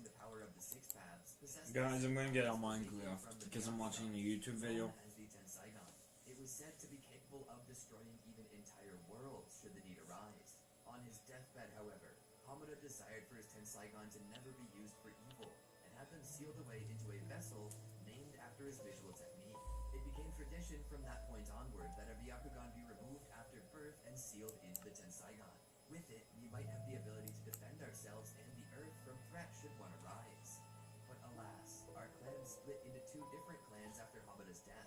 possessing the power of the six paths, possessed Guys, I'm gonna get on Minecraft Minecraft because I'm watching a YouTube video. as the Tensaigon. It was said to be capable of destroying even entire worlds should the need arise. On his deathbed, however, Hamada desired for his Tensaigon to never be used for evil, and had them sealed away into a vessel named after his visual technique. It became tradition from that point onward that a Byakugan be removed after birth and sealed into the Tensaigon. With it, we might have the ability to defend ourselves and the Earth from threat should one arise. But alas, our clans split into two different clans after Hamada's death.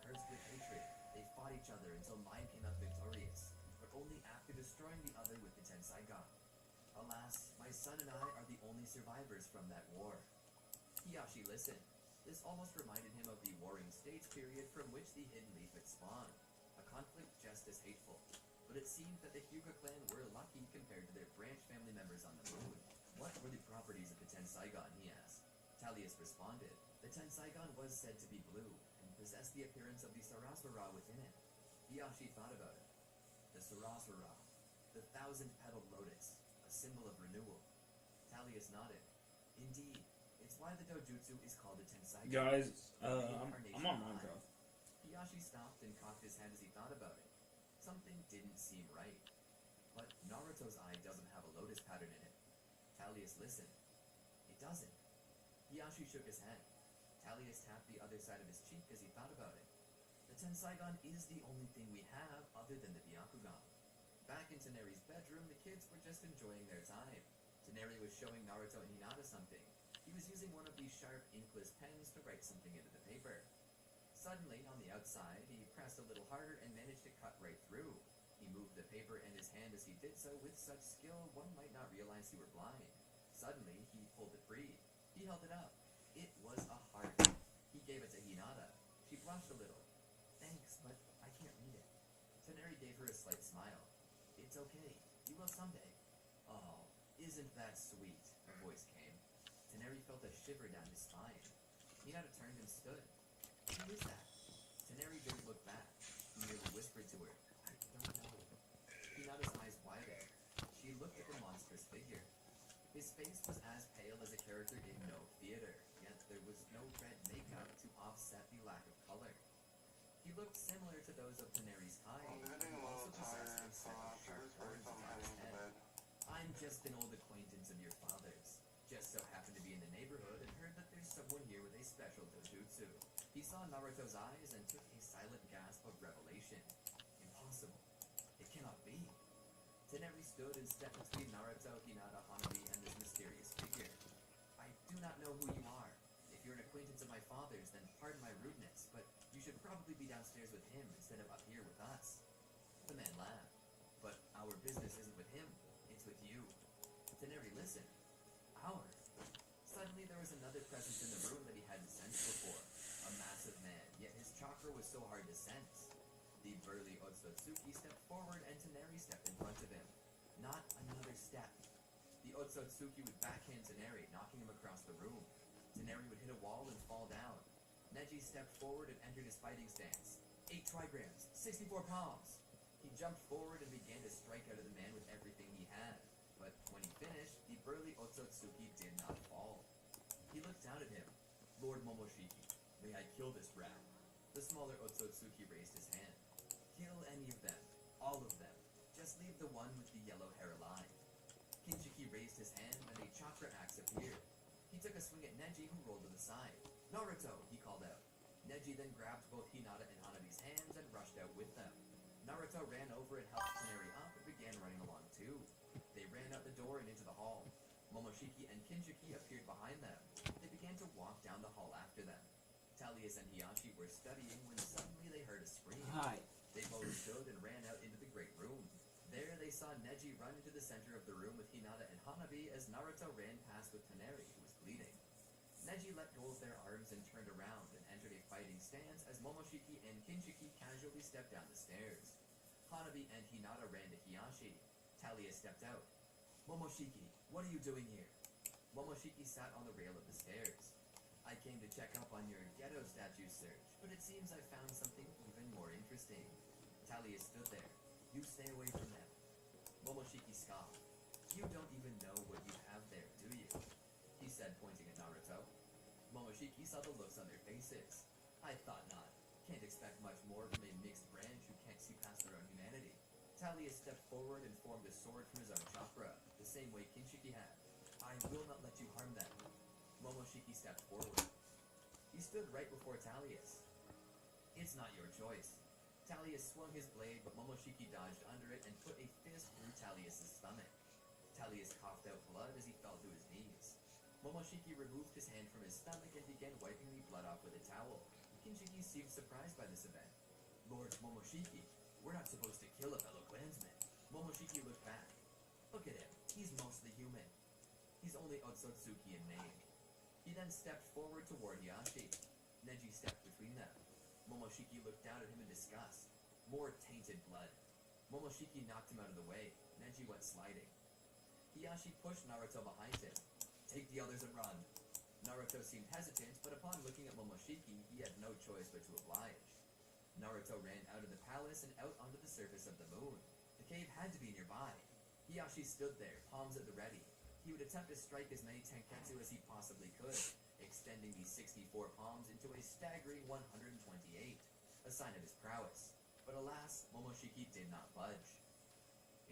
Cursed with hatred, they fought each other until mine came out victorious, but only after destroying the other with the Tensaigon. Alas, my son and I are the only survivors from that war. Hiyashi listened. This almost reminded him of the Warring States period from which the Hidden Leaf had spawned. A conflict just as hateful. But it seemed that the Hyuga clan were lucky compared to their branch family members on the moon. What were the properties of the Tensaigon, he asked. Talius responded. The Tensaigon was said to be blue, and possessed the appearance of the Sarasura within it. Hiyashi thought about it. The Sarasura, the thousand-petaled lotus, a symbol of renewal. Talius nodded. Indeed, it's why the dojutsu is called a Tensaigon. Guys, I'm on Minecraft. Hiyashi stopped and cocked his head as he thought about it. Something didn't seem right. But Naruto's eye doesn't have a lotus pattern in it. Talius listened. It doesn't. Hiyashi shook his head. Talius tapped the other side of his cheek as he thought about it. The Tensaigon is the only thing we have other than the Byakugan. Back in Teneri's bedroom, the kids were just enjoying their time. Teneri was showing Naruto and Hinata something. He was using one of these sharp, inkless pens to write something into the paper. Suddenly, on the outside, he pressed a little harder and managed to cut right through. He moved the paper and his hand as he did so with such skill one might not realize he were blind. Suddenly, he pulled it free. He held it up. It was a heart. He gave it to Hinata. She blushed a little. Thanks, but I can't read it. Teneri gave her a slight smile. It's okay. You will someday. Oh, isn't that sweet? A voice came. Teneri felt a shiver down his spine. Hinata turned and stood. Who is that? Teneri didn't look back. He merely whispered to her, I don't know. Hinata's eyes widened. She looked at the monstrous figure. His face was as pale as a character in no theater, yet there was no red makeup to offset the lack of color. He looked similar to those of Teneri's kind, who also possessed a set of sharp horns atop his head. I'm just an old acquaintance of your father's. Just so happened to be in the neighborhood and heard that there's someone here with a special dojutsu. He saw Naruto's eyes and took a silent gasp of revelation. Impossible. It cannot be. Teneri stood and stepped between Naruto, Hinata, Hanabi, and this mysterious figure. I do not know who you are. If you're an acquaintance of my father's, then pardon my rudeness, but you should probably be downstairs with him instead of up here with us. The man laughed. But our business isn't with him. It's with you. Teneri listened. Our? Suddenly there was another presence in the room that he hadn't sensed before. A massive man, yet his chakra was so hard to sense. The burly Otsutsuki stepped forward and Teneri stepped in front of him. Not another step. The Otsutsuki would backhand Teneri, knocking him across the room. Teneri would hit a wall and fall down. Neji stepped forward and entered his fighting stance. 8 trigrams, 64 palms. He jumped forward and began to strike out at the man with everything he had. But when he finished, the burly Otsutsuki did not fall. He looked down at him. Lord Momoshiki. May I kill this rat? The smaller Otsutsuki raised his hand. Kill any of them. All of them. Just leave the one with the yellow hair alive. Kinshiki raised his hand and a chakra axe appeared. He took a swing at Neji, who rolled to the side. Naruto, he called out. Neji then grabbed both Hinata and Hanabi's hands and rushed out with them. Naruto ran over and helped Teneri up and began running along too. They ran out the door and into the hall. Momoshiki and Kinshiki appeared behind them. They began to walk down the hall after them. Talius and Hiyashi were studying when suddenly they heard a scream. Hi. They both stood and ran out into the great room. There they saw Neji run into the center of the room with Hinata and Hanabi as Naruto ran past with Teneri, who was bleeding. Neji let go of their arms and turned around and entered a fighting stance as Momoshiki and Kinshiki casually stepped down the stairs. Hanabi and Hinata ran to Hiyashi. Talius stepped out. Momoshiki, what are you doing here? Momoshiki sat on the rail of the stairs. I came to check up on your ghetto statue search, but it seems I found something even more interesting. Talius stood there. You stay away from them. Momoshiki scoffed. You don't even know what you have there, do you? He said, pointing at Naruto. Momoshiki saw the looks on their faces. I thought not. Can't expect much more from a mixed branch who can't see past their own humanity. Talius stepped forward and formed a sword from his own chakra, the same way Kinshiki had. I will not let you harm them. Momoshiki stepped forward. He stood right before Talius. It's not your choice. Talius swung his blade, but Momoshiki dodged under it and put a fist through Talius' stomach. Talius coughed out blood as he fell to his knees. Momoshiki removed his hand from his stomach and began wiping the blood off with a towel. Kinshiki seemed surprised by this event. Lord Momoshiki, we're not supposed to kill a fellow clansman. Momoshiki looked back. Look at him. He's mostly human. He's only Otsutsuki in name. He then stepped forward toward Hiashi. Neji stepped between them. Momoshiki looked down at him in disgust. More tainted blood. Momoshiki knocked him out of the way. Neji went sliding. Hiashi pushed Naruto behind him. Take the others and run. Naruto seemed hesitant, but upon looking at Momoshiki, he had no choice but to oblige. Naruto ran out of the palace and out onto the surface of the moon. The cave had to be nearby. Hiashi stood there, palms at the ready. He would attempt to strike as many tenketsu as he possibly could, extending the 64 palms into a staggering 128, a sign of his prowess. But alas, Momoshiki did not budge.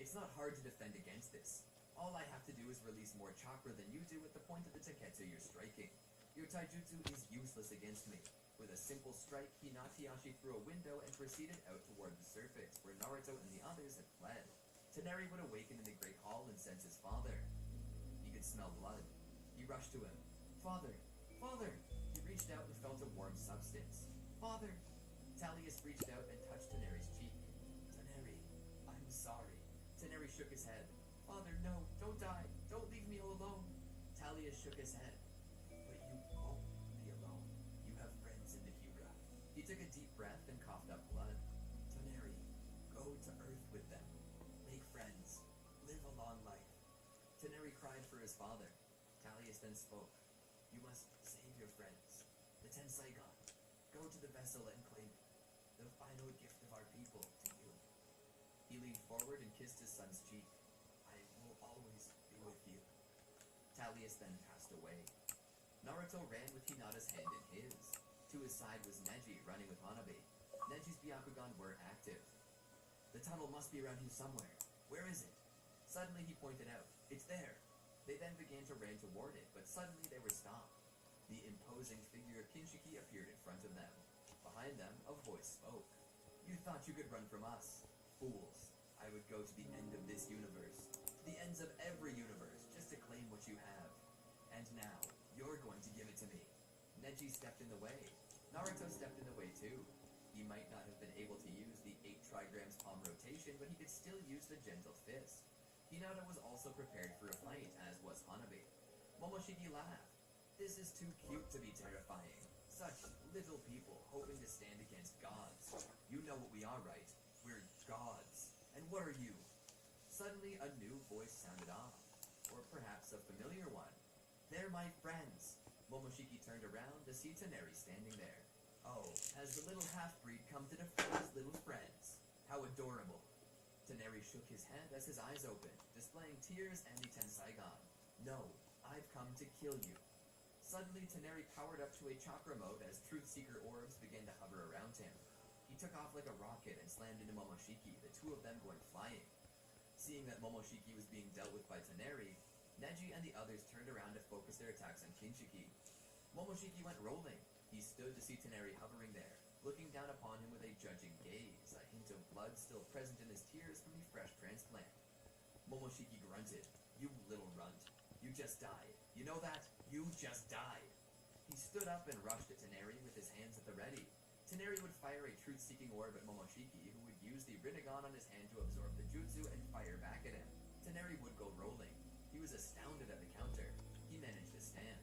It's not hard to defend against this. All I have to do is release more chakra than you do at the point of the tenketsu you're striking. Your taijutsu is useless against me. With a simple strike, he knocked Hiashi through a window and proceeded out toward the surface, where Naruto and the others had fled. Tenari would awaken in the Great Hall and sense his father. He could smell blood. He rushed to him. Father! Father! He reached out and felt a warm substance. Father! Talius reached out and touched Tenari's cheek. Tenari, I'm sorry. Tenari shook his head. Father, no, don't die. Don't leave me all alone. Talius shook his head. But you won't be alone. You have friends in the Hyuga. He took a deep breath and coughed up blood. Tenari, go to Earth with them. Make friends. Live a long life. Tenari cried for his father. Talius then spoke. You must save your friends. The Ten Saigon. Go to the vessel and claim it. The final gift of our people to you. He leaned forward and kissed his son's cheek. I will always be with you. Talius then passed away. Naruto ran with Hinata's hand in his. To his side was Neji, running with Hanabi. Neji's Byakugan were active. The tunnel must be around here somewhere. Where is it? Suddenly he pointed out. It's there. They then began to run toward it, but suddenly they were stopped. The imposing figure of Kinshiki appeared in front of them. Behind them, a voice spoke. You thought you could run from us. Fools. I would go to the end of this universe. To the ends of every universe, just to claim what you have. And now, you're going to give it to me. Neji stepped in the way. Naruto stepped in the way too. He might not have been able to use the 8 trigrams palm rotation, but he could still use the gentle fist. Hinata was also prepared for a fight, as was Hanabi. Momoshiki laughed. This is too cute to be terrifying. Such little people hoping to stand against gods. You know what we are, right? We're gods. And what are you? Suddenly a new voice sounded off. Or perhaps a familiar one. They're my friends. Momoshiki turned around to see Tenari standing there. Oh, has the little half-breed come to defend his little friends? How adorable. Tenari shook his head as his eyes opened, displaying tears and the Ten Saigon. No, I've come to kill you. Suddenly, Tenari powered up to a chakra mode as Truth-Seeker orbs began to hover around him. He took off like a rocket and slammed into Momoshiki, the two of them going flying. Seeing that Momoshiki was being dealt with by Tenari, Neji and the others turned around to focus their attacks on Kinshiki. Momoshiki went rolling. He stood to see Tenari hovering there, looking down upon him with a judging gaze, a hint of blood still present in his tears from the fresh transplant. Momoshiki grunted. You little runt. You just died. You know that? You just died. He stood up and rushed at Tenari with his hands at the ready. Tenari would fire a truth-seeking orb at Momoshiki, who would use the Rinnegan on his hand to absorb the jutsu and fire back at him. Tenari would go rolling. He was astounded at the counter. He managed to stand.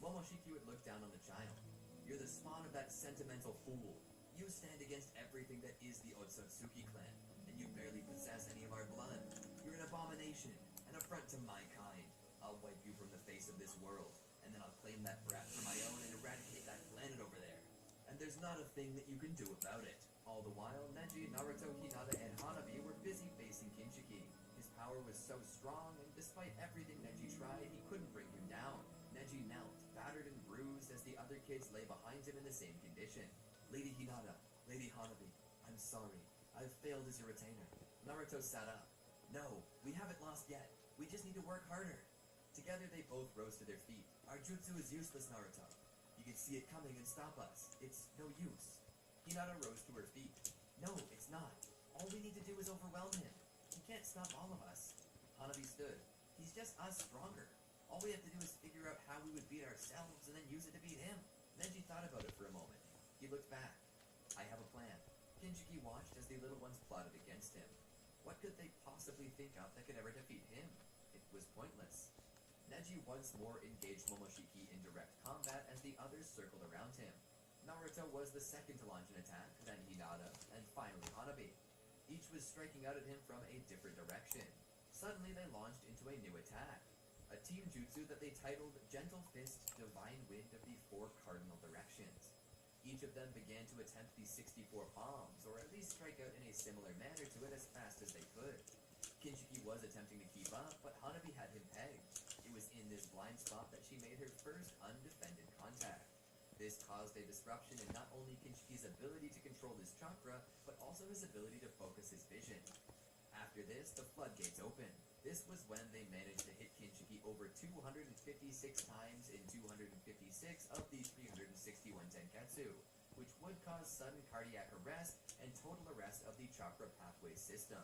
Momoshiki would look down on the child. You're the spawn of that sentimental fool. You stand against everything that is the Otsutsuki clan, and you barely possess any of our blood. You're an abomination, an affront to my kind. I'll wipe you from the face of this world, and then I'll claim that brat for my own and eradicate that planet over there. And there's not a thing that you can do about it. All the while, Neji, Naruto, Hinata, and Hanabi were busy facing Kinshiki. His power was so strong, and despite everything Neji tried, he couldn't bring him down. the other kids lay behind him in the same condition. Lady Hinata, Lady Hanabi, I'm sorry. I've failed as your retainer. Naruto sat up. No, we haven't lost yet. We just need to work harder. Together they both rose to their feet. Our jutsu is useless, Naruto. You can see it coming and stop us. It's no use. Hinata rose to her feet. No, it's not. All we need to do is overwhelm him. He can't stop all of us. Hanabi stood. He's just us stronger. All we have to do is figure out how we would beat ourselves and then use it to beat him. Neji thought about it for a moment. He looked back. I have a plan. Kinshiki watched as the little ones plotted against him. What could they possibly think of that could ever defeat him? It was pointless. Neji once more engaged Momoshiki in direct combat as the others circled around him. Naruto was the second to launch an attack, then Hinata, and finally Hanabi. Each was striking out at him from a different direction. Suddenly they launched into a new attack. A team jutsu that they titled Gentle Fist Divine Wind of the Four Cardinal Directions. Each of them began to attempt the 64 palms, or at least strike out in a similar manner to it as fast as they could. Kinshiki was attempting to keep up, but Hanabi had him pegged. It was in this blind spot that she made her first undefended contact. This caused a disruption in not only Kinshiki's ability to control his chakra, but also his ability to focus his vision. After this, the floodgates opened. This was when they managed to hit Kinshiki over 256 times in 256 of the 361 Tenketsu, which would cause sudden cardiac arrest and total arrest of the chakra pathway system,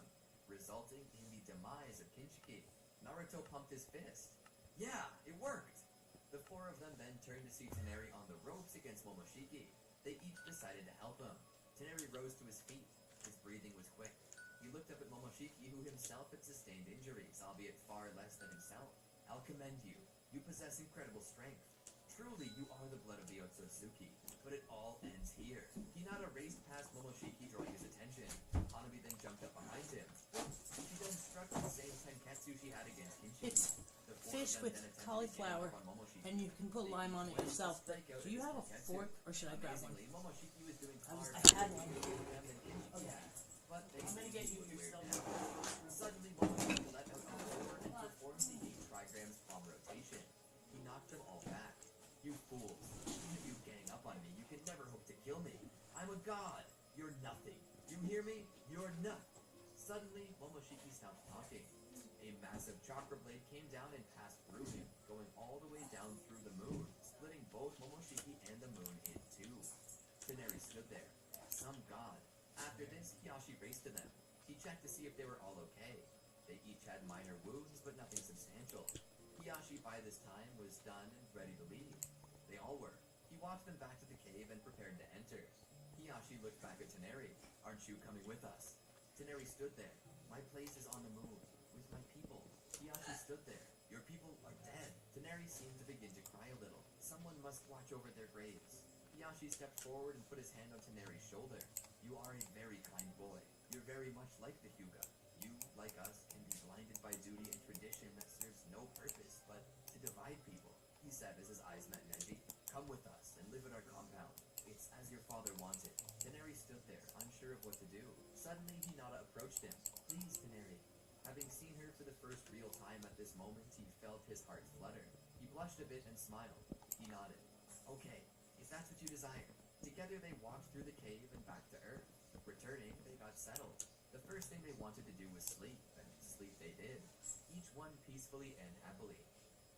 resulting in the demise of Kinshiki. Naruto pumped his fist. Yeah, it worked! The four of them then turned to see Tenari on the ropes against Momoshiki. They each decided to help him. Tenari rose to his feet. His breathing was quick. He looked up at Momoshiki, who himself had sustained injuries, albeit far less than himself. I'll commend you. You possess incredible strength. Truly, you are the blood of the Otsutsuki. But it all ends here. Hinata raced past Momoshiki, drawing his attention. Hanabi then jumped up behind him. She then struck the same Tenketsu she had against Kinshiki. It's fish with cauliflower, and you can put lime on it yourself. But do you have a fork, or should I grab one? Momoshiki was doing I hard had one. Okay. But they I'm gonna get you weird yourself. now. Suddenly, Momoshiki let out a roar and performed the 8 trigrams palm rotation. He knocked them all back. You fools. Even if you gang up on me, you can never hope to kill me. I'm a god. You're nothing. You hear me? You're nothing. Suddenly, Momoshiki stopped talking. A massive chakra blade came down and passed through him, going all the way down through the moon, splitting both Momoshiki and the moon in two. Tenari stood there. Some god. After this, Hiyashi raced to them. He checked to see if they were all okay. They each had minor wounds, but nothing substantial. Hiyashi, by this time, was done and ready to leave. They all were. He walked them back to the cave and prepared to enter. Hiyashi looked back at Tenari. Aren't you coming with us? Tenari stood there. My place is on the moon, with my people. Hiyashi stood there. Your people are dead. Tenari seemed to begin to cry a little. Someone must watch over their graves. Hiyashi stepped forward and put his hand on Tenari's shoulder. You are a very kind boy. You're very much like the Hyuga. You, like us, can be blinded by duty and tradition that serves no purpose but to divide people. He said as his eyes met Neji. Come with us and live in our compound. It's as your father wanted. Tenari stood there, unsure of what to do. Suddenly, Hinata approached him. Please, Tenari. Having seen her for the first real time at this moment, he felt his heart flutter. He blushed a bit and smiled. He nodded. Okay, if that's what you desire. Together they walked through the cave and back to Earth. Returning, they got settled. The first thing they wanted to do was sleep, and sleep they did, each one peacefully and happily.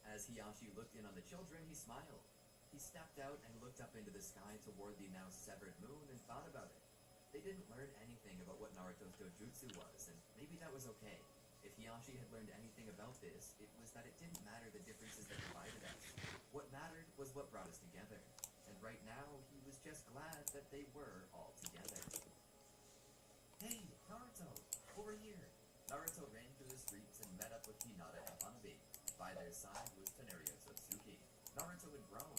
As Hiyashi looked in on the children, he smiled. He stepped out and looked up into the sky toward the now severed moon and thought about it. They didn't learn anything about what Naruto's dojutsu was, and maybe that was okay. If Hiyashi had learned anything about this, it was that it didn't matter the differences that divided us. What mattered was what brought us together. And right now, he was just glad that they were all together. Hey, Naruto! Over here! Naruto ran through the streets and met up with Hinata and Hanabi. By their side was Tenari Otsutsuki. Naruto had grown.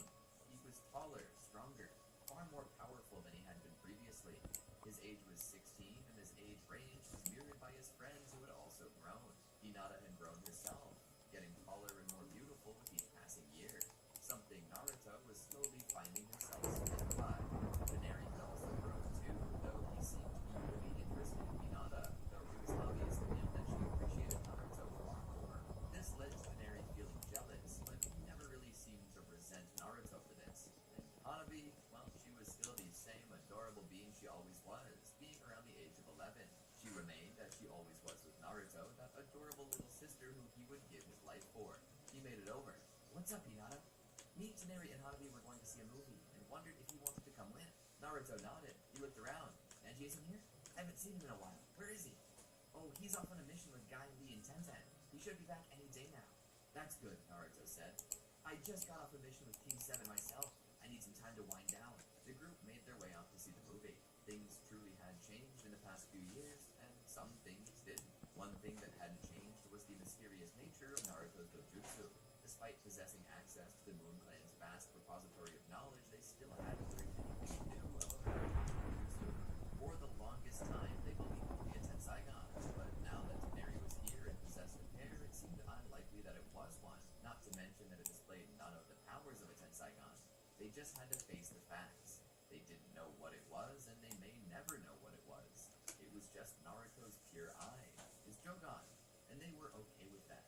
He was taller, stronger, far more powerful than he had been previously. His age was 16, and his age range was mirrored by his friends who had also grown. Hinata had grown herself, getting taller and more beautiful with each passing year. Something Naruto was slowly finding himself smitten by. Tenari had also grown too, though he seemed to be really interested in Hinata, though it was obvious to him that she appreciated Naruto far more. This led to Tenari feeling jealous, but he never really seemed to resent Naruto for this. And What's up, Hinata? Me, Toneri, and Hanabi were going to see a movie and wondered if you wanted to come with. Naruto nodded. He looked around. Neji isn't here? I haven't seen him in a while. Where is he? Oh, he's off on a mission with Guy, Lee, and Tenten. He should be back any day now. That's good, Naruto said. I just got off a mission with King 7 myself. I need some time to wind down. The group made their way off to see the movie. Things truly had changed in the past few years, and some things didn't. One thing that hadn't changed was the mysterious nature of Naruto's dojutsu. Despite possessing access to the Moon Clan's vast repository of knowledge, they still hadn't learned anything new about Naruto's dojutsu. For the longest time, they believed it to be a Tenseigan, but now that Toneri was here and possessed a pair, it seemed unlikely that it was one, not to mention that it displayed none of the powers of a Tenseigan. They just had to face the facts. They didn't know what it was, and they may never know what it was. It was just Naruto's pure eye, his Jogan, and they were okay with that.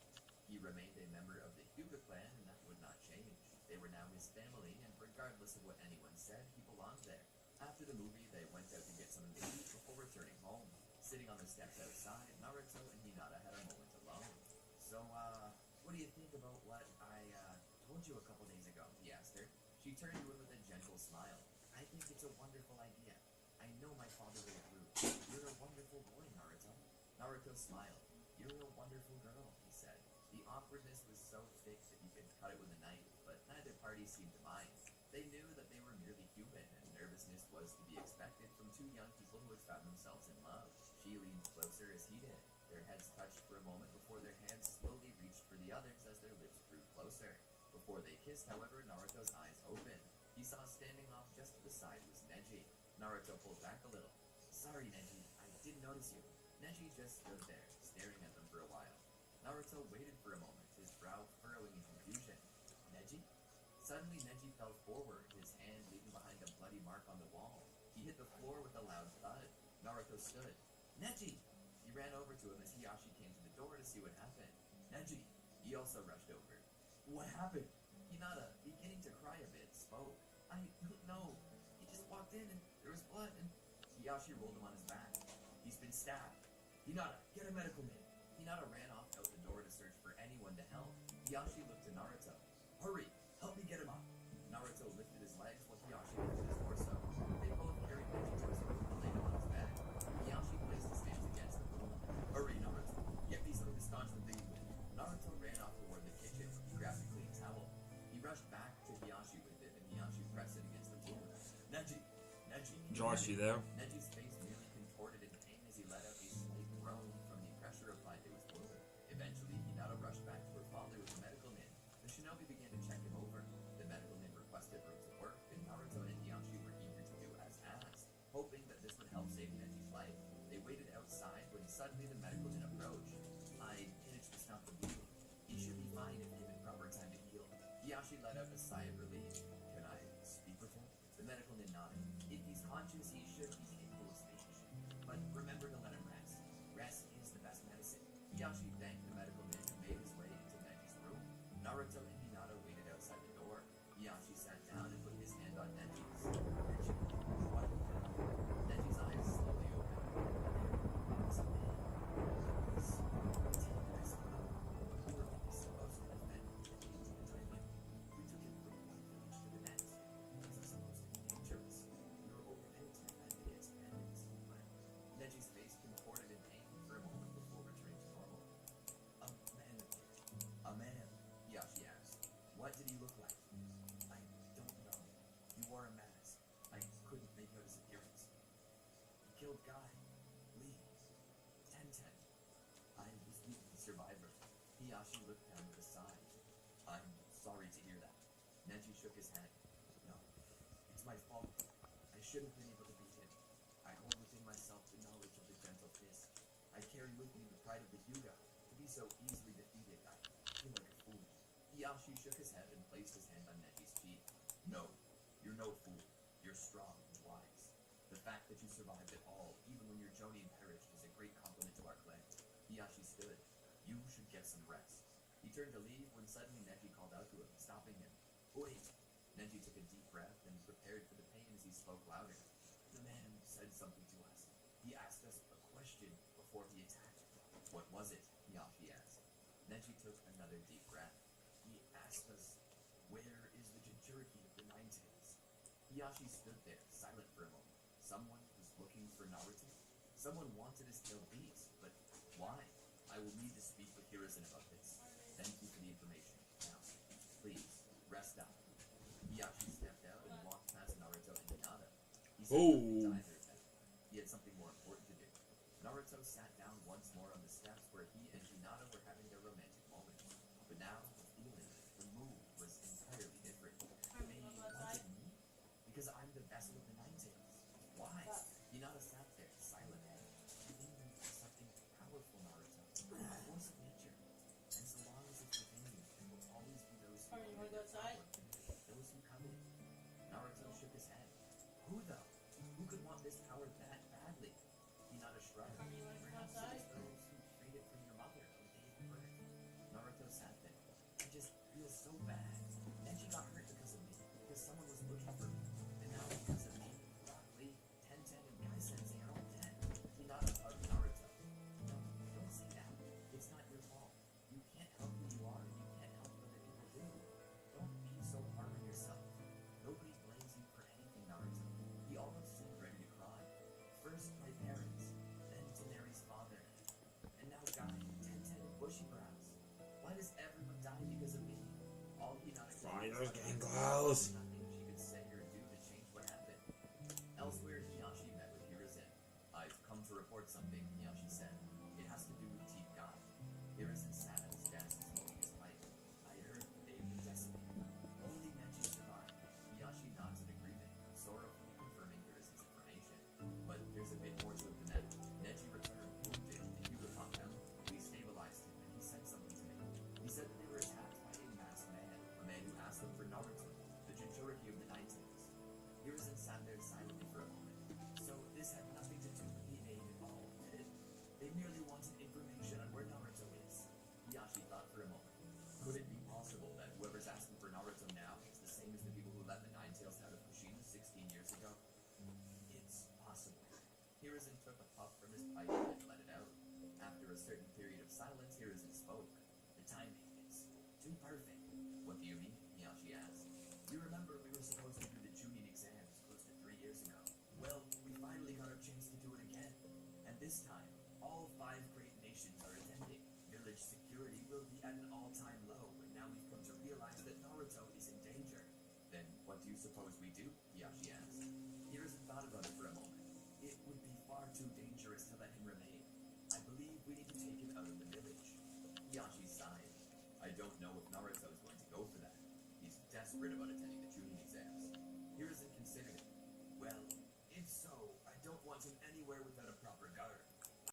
He remained a member of the Hyuga clan, and that would not change. They were now his family, and regardless of what anyone said, he belonged there. After the movie, they went out to get something to eat before returning home. Sitting on the steps outside, Naruto and Hinata had a moment alone. So, what do you think about what I, told you a couple days ago? He asked her. She turned to him with a gentle smile. I think it's a wonderful idea. I know my father will approve. You're a wonderful boy, Naruto. Naruto smiled. You're a wonderful girl, he said. The awkwardness was so thick that you could cut it with a knife, but neither party seemed to mind. They knew that they were merely human, and nervousness was to be expected from two young people who had found themselves in love. She leaned closer as he did. Their heads touched for a moment before their hands slowly reached for the others as their lips drew closer. Before they kissed, however, Naruto's eyes opened. He saw standing off just to the side was Neji. Naruto pulled back a little. Sorry, Neji, I didn't notice you. Neji just stood there, staring at them for a while. Naruto waited for a moment, his brow furrowing in confusion. Neji? Suddenly, Neji fell forward, his hand leaving behind a bloody mark on the wall. He hit the floor with a loud thud. Naruto stood. Neji! He ran over to him as Hiyashi came to the door to see what happened. Neji! He also rushed over. What happened? Hinata, beginning to cry a bit, spoke. I don't know. He just walked in and there was blood and... Hiyashi rolled him on his back. He's been stabbed. Hinata, get a medical man. Hinata ran off out the door to search for anyone to help. Hiyashi looked to Naruto. Hurry! Help me get him up! Naruto lifted his legs while Hiyashi lifted his torso. They both carried Neji to his room and laid him on his bed. Hiyashi placed his hands against the wall. Hurry, Naruto. Get me something to staunch the bleeding with. Naruto ran off toward the kitchen. He grabbed a clean towel. He rushed back to Hiyashi with it, and Hiyashi pressed it against the wound. Neji! Neji! Josh, you there? Neji's face nearly contorted in pain as he let out a slight groan from the pressure applied to his wound. Eventually, Hinata rushed back to her father with the medical man. The shinobi began to check him over. The medical man requested room to work, and Naruto and Hiyashi were eager to do as asked, hoping that this would help save Neji's life. They waited outside when suddenly the medical man approached. I managed to stop the bleeding. He should be fine if given proper time to heal. Hiyashi let out a sigh of relief. Can I speak with him? The medical man nodded. If he's conscious, he should be capable of speech. But remember to let him rest. Rest is the best medicine. Hiyashi thanked the medical man and made his way into Neji's room. Naruto and Hinata waited outside the door. Hiyashi sat down and put his hand on Neji's. Neji, what? Neji's eyes slowly opened. There was a man. He was taken as well. We were always supposed to defend Neji entirely. We took him from one village to the next. He was supposed to be dangerous. We were overheaded to defend against bandits, but Neji's face contorted in pain for a moment before returning to normal. A man appeared. A man, Hiyashi asked. What did he look like? I don't know. He wore a mask. I couldn't make out his appearance. He killed Guy, Lee, Tenten. I was the survivor. Hiyashi looked down with a sigh. I'm sorry to hear that. Neji shook his head. No, it's my fault. I should have been able to beat him. I hold within myself the knowledge of the gentle fist. I carry with me the pride of the Hyuga. To be so easily defeated, I feel like a fool. Hiyashi shook his head and placed his hand on Neji's cheek. No, you're no fool. You're strong and wise. The fact that you survived at all, even when your Jonin perished, is a great compliment to our clan. Hiyashi stood. You should get some rest. He turned to leave when suddenly Neji called out to him, stopping him. Wait! Neji took a deep breath and prepared for the pain as he spoke louder. The man said something to us. He asked us a question before he attacked. What was it? Hiyashi asked. Neji took another deep breath. He asked us Where is the Jinchuriki of the Nine Tails? Hiyashi stood there, silent for a moment. Someone was looking for Naruto? Someone wanted his tail beat, but why? I will need to speak with Hiruzen about this. Thank you for the information. Now, please, rest up. Hiyashi stepped out and walked past Naruto and Hinata. He said nothing to either of them. He had something more important to do. Naruto sat down once more on the steps where he and Hinata were having their romantic moment. But now, the feeling, the mood was entirely different. They wanted me? Because I'm the vessel of the Nine Tails. Why? Hinata sat there, silent. You need something powerful, Naruto. A force of nature. And so long as it's within you, there will always be those who You wanna go outside? those who covet it. Naruto shook his head. Who though? Who could want this power that badly? Hinata shrugged. You wanna come Perhaps outside? it is those who freed it from your mother on the day of birth. Naruto sat there. I just feel so bad. Then she got hurt because of me. Because someone was looking for me. And now because of me, Rock Lee, Tenten, and Guy Sensei are all dead. Hinata hugged Naruto. No, don't say that. It's not your fault. You can't help who you are, and you can't help what other people do. Don't be so hard on yourself. Nobody blames you for anything, Naruto. He almost seemed ready to cry. First my parents, then Teneri's father, and now Guy, Tenten, and Bushy Brows. Why does everyone die because of me? All Hinata could do Fighters was getting there close. was nothing she could say or do to change what happened. Elsewhere, Hiyashi met with Hiruzen. I've come to report something, Hiyashi said. It has to do with Team Guy. Hiruzen sat at his desk smoking his pipe. I heard that they've been decimated. Only Neji survived. Hiyashi nods in agreement, sorrowfully confirming Hiruzen's information. But there's a bit more to it than that. Neji returned wounded to Hyuga compound. We stabilized him, and he said something to me. He said that they were attacked by a masked man who asked them for Naruto, the Jinchuriki of the Nine Tails. Hiruzen sat there silently for a moment. So this had nothing to do with the aid at all, did it? They merely wanted information on where Naruto is. Hiyashi thought for a moment. Could it be possible that whoever's asking for Naruto now is the same as the people who let the Nine Tails out of Kushina 16 years ago? It's possible. Hiruzen took a puff from his pipe and let it out. After a certain period of silence, Hiruzen spoke. The timing is too perfect. What do you mean? Hiyashi asked. You remember we were supposed to do the Chunin exams close to 3 years ago? Well, we finally got our chance to do it again. And this time, all 5 great nations are attending. Village security will be at an all-time low, and now we've come to realize that Naruto is in danger. Then what do you suppose we do? Hiyashi asked. Hiruzen thought about it for a moment. It would be far too dangerous to let him remain. I believe we need to take him out of the village. Hiyashi sighed. I don't know if Naruto is going to go for that. He's desperate about